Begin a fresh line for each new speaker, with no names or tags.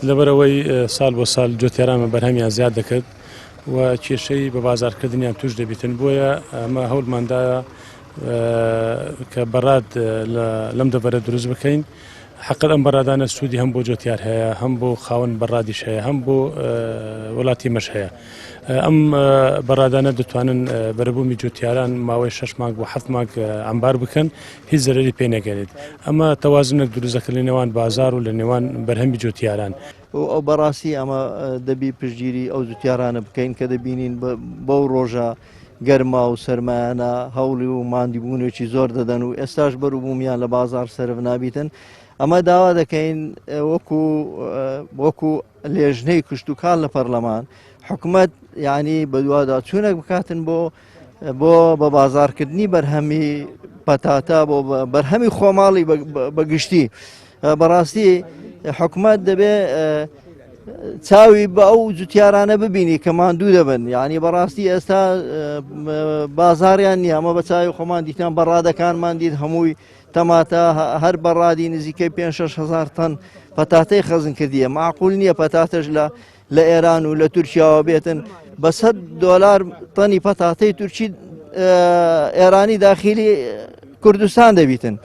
لەبەرەوەی ساڵ بۆ ساڵ جۆتیارانمە بەرهەمیان زیاد دەکرد و کێشەی بە بازارکردنیان توش دەبیتن بۆیە ئەمە هەوڵماندایە کە بەڕاد لەم دەبەرە دروست بکەین. حقل ئەم بەڕادانە سوودی هەم بۆ جۆتیار هەیە، هەم بۆ خاوەن بەڕادیش هەیە، هەم بۆ وڵاتی مەش هەیە. ئەم بەڕادانە دەتوانن بەرەبوومی جۆتیاران ماوەی 6 مانگ بۆ 7 مانگ ئەمبار بکەن، هیچ زەرەری پێ نەگەێنێت. ئەمە تەوازنێک دروست دەکرد لە نێوان بازار و لە نێوان بەرهەمی جۆتیاران.
ئەو بەڕاستی ئەمە دەبی پشتگیری ئەو جوتیارانە بکەین کە دەبینین بەو ڕۆژە گەرما و سەرمایانە هەوڵی و مادیبوونێکی زۆر دەدەن و ئێستاش بەروبوومیان لە بازار سەرف نابیتن. ئەمە داوا دەکەین وەکو لێژنەی کشتتوکان لە پەرلەمان حکوومەت یعنی بەدووادا چوونێک بکاتن بۆ بە بازارکردنی بەرهەمی پەتاتە بۆ بەرهەمی خۆماڵی بەگشتی. بەڕاستی حکوومەت دەبێ چاوی بە ئەو جوتیارانە ببینی کە ماندوو دەبن، یعنی بەڕاستی ئێستا بازاریان نییە. ئەمە بە چاوی خۆمان دیتان بەڕادەکانمان دیت هەمووی تەماتە هەر بەڕادی نزیکەی 5-6 هزار تەن پەتاتەی خەزم کردیە. معقول نییە پەتاتەش لە ئێران و لە تورکیاوە بێتن بە $100 تەنی پەتاتەی تورکی ئێرانی داخلی کوردستان دەبیتن.